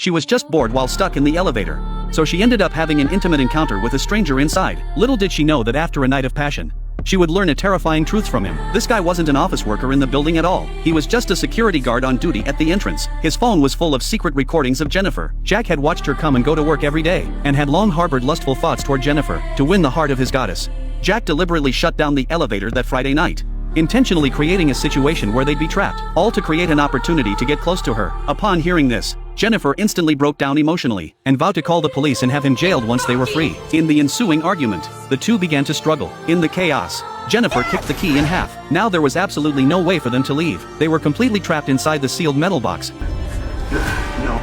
She was just bored while stuck in the elevator. So she ended up having an intimate encounter with a stranger inside. Little did she know that after a night of passion, she would learn a terrifying truth from him. This guy wasn't an office worker in the building at all. He was just a security guard on duty at the entrance. His phone was full of secret recordings of Jennifer. Jack had watched her come and go to work every day, and had long harbored lustful thoughts toward Jennifer. To win the heart of his goddess, Jack deliberately shut down the elevator that Friday night, intentionally creating a situation where they'd be trapped, all to create an opportunity to get close to her. Upon hearing this, Jennifer instantly broke down emotionally, and vowed to call the police and have him jailed once they were free. In the ensuing argument, the two began to struggle. In the chaos, Jennifer kicked the key in half. Now there was absolutely no way for them to leave. They were completely trapped inside the sealed metal box.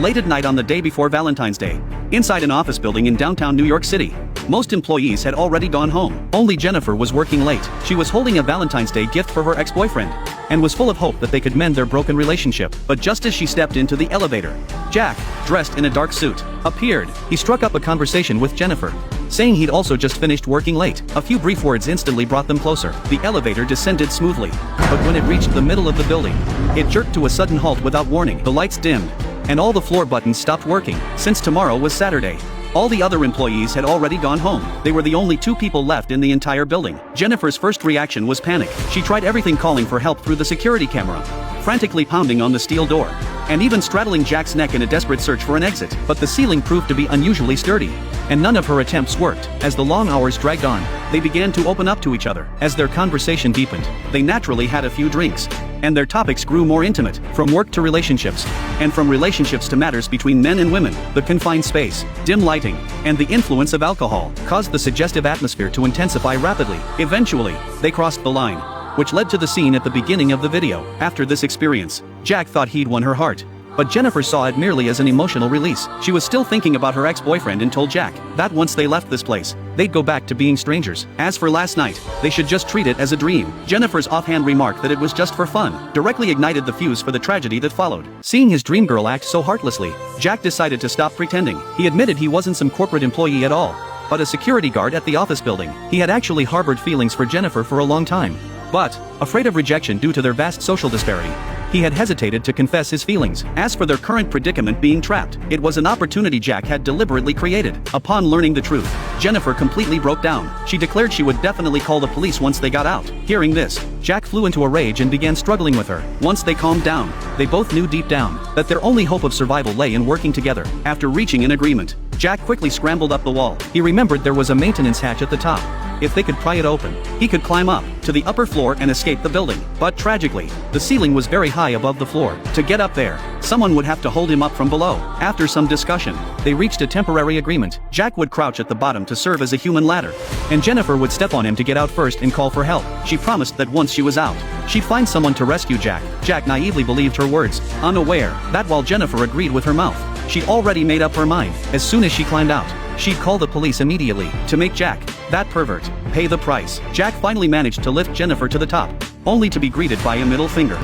Late at night on the day before Valentine's Day, inside an office building in downtown New York City, most employees had already gone home. Only Jennifer was working late. She was holding a Valentine's Day gift for her ex-boyfriend, and was full of hope that they could mend their broken relationship. But just as she stepped into the elevator, Jack, dressed in a dark suit, appeared. He struck up a conversation with Jennifer, saying he'd also just finished working late. A few brief words instantly brought them closer. The elevator descended smoothly, but when it reached the middle of the building, it jerked to a sudden halt without warning. The lights dimmed, and all the floor buttons stopped working. Since tomorrow was Saturday, all the other employees had already gone home. They were the only two people left in the entire building. Jennifer's first reaction was panic. She tried everything, calling for help through the security camera, frantically pounding on the steel door, and even straddling Jack's neck in a desperate search for an exit. But the ceiling proved to be unusually sturdy, and none of her attempts worked. As the long hours dragged on, they began to open up to each other. As their conversation deepened, they naturally had a few drinks, and their topics grew more intimate, from work to relationships, and from relationships to matters between men and women. The confined space, dim lighting, and the influence of alcohol caused the suggestive atmosphere to intensify rapidly. Eventually, they crossed the line, which led to the scene at the beginning of the video. After this experience, Jack thought he'd won her heart, but Jennifer saw it merely as an emotional release. She was still thinking about her ex-boyfriend and told Jack that once they left this place, they'd go back to being strangers. As for last night, they should just treat it as a dream. Jennifer's offhand remark that it was just for fun directly ignited the fuse for the tragedy that followed. Seeing his dream girl act so heartlessly, Jack decided to stop pretending. He admitted he wasn't some corporate employee at all, but a security guard at the office building. He had actually harbored feelings for Jennifer for a long time, but, afraid of rejection due to their vast social disparity, he had hesitated to confess his feelings. As for their current predicament, being trapped, it was an opportunity Jack had deliberately created. Upon learning the truth, Jennifer completely broke down. She declared she would definitely call the police once they got out. Hearing this, Jack flew into a rage and began struggling with her. Once they calmed down, they both knew deep down that their only hope of survival lay in working together. After reaching an agreement, Jack quickly scrambled up the wall. He remembered there was a maintenance hatch at the top. If they could pry it open, he could climb up to the upper floor and escape the building. But tragically, the ceiling was very high above the floor. To get up there, someone would have to hold him up from below. After some discussion, they reached a temporary agreement. Jack would crouch at the bottom to serve as a human ladder, and Jennifer would step on him to get out first and call for help. She promised that once she was out, she'd find someone to rescue Jack. Jack naively believed her words, unaware that while Jennifer agreed with her mouth, she'd already made up her mind. As soon as she climbed out, she'd call the police immediately to make Jack, that pervert, pay the price. Jack finally managed to lift Jennifer to the top, only to be greeted by a middle finger.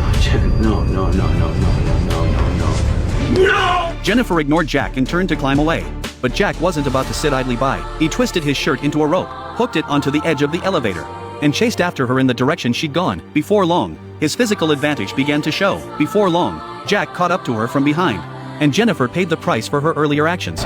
No, no, no, no, no, no, no, no, no. No! Jennifer ignored Jack and turned to climb away, but Jack wasn't about to sit idly by. He twisted his shirt into a rope, hooked it onto the edge of the elevator, and chased after her in the direction she'd gone. Before long, his physical advantage began to show. Before long, Jack caught up to her from behind, and Jennifer paid the price for her earlier actions.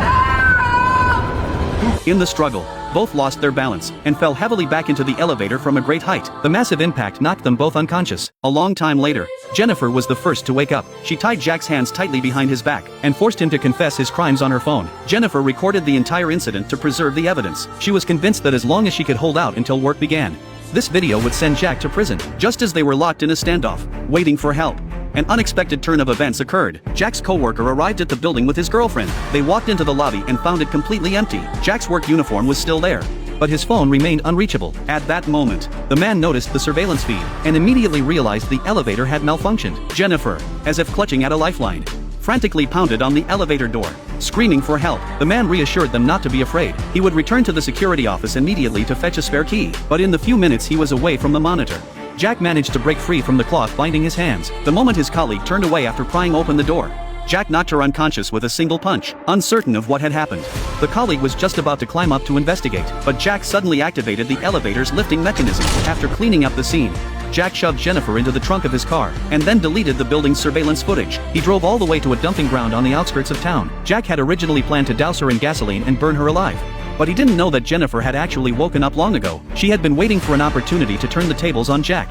In the struggle, both lost their balance and fell heavily back into the elevator from a great height. The massive impact knocked them both unconscious. A long time later, Jennifer was the first to wake up. She tied Jack's hands tightly behind his back and forced him to confess his crimes on her phone. Jennifer recorded the entire incident to preserve the evidence. She was convinced that as long as she could hold out until work began, this video would send Jack to prison. Just as they were locked in a standoff, waiting for help, an unexpected turn of events occurred. Jack's coworker arrived at the building with his girlfriend. They walked into the lobby and found it completely empty. Jack's work uniform was still there, but his phone remained unreachable. At that moment, the man noticed the surveillance feed and immediately realized the elevator had malfunctioned. Jennifer, as if clutching at a lifeline, frantically pounded on the elevator door, screaming for help. The man reassured them not to be afraid. He would return to the security office immediately to fetch a spare key, but in the few minutes he was away from the monitor, Jack managed to break free from the cloth binding his hands. The moment his colleague turned away after prying open the door, Jack knocked her unconscious with a single punch. Uncertain of what had happened, the colleague was just about to climb up to investigate, but Jack suddenly activated the elevator's lifting mechanism. After cleaning up the scene, Jack shoved Jennifer into the trunk of his car, and then deleted the building's surveillance footage. He drove all the way to a dumping ground on the outskirts of town. Jack had originally planned to douse her in gasoline and burn her alive. But he didn't know that Jennifer had actually woken up long ago. She had been waiting for an opportunity to turn the tables on Jack.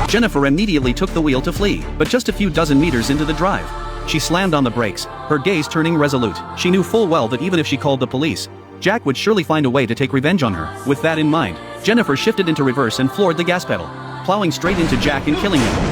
Jennifer immediately took the wheel to flee, but just a few dozen meters into the drive, she slammed on the brakes, her gaze turning resolute. She knew full well that even if she called the police, Jack would surely find a way to take revenge on her. With that in mind, Jennifer shifted into reverse and floored the gas pedal, plowing straight into Jack and killing him.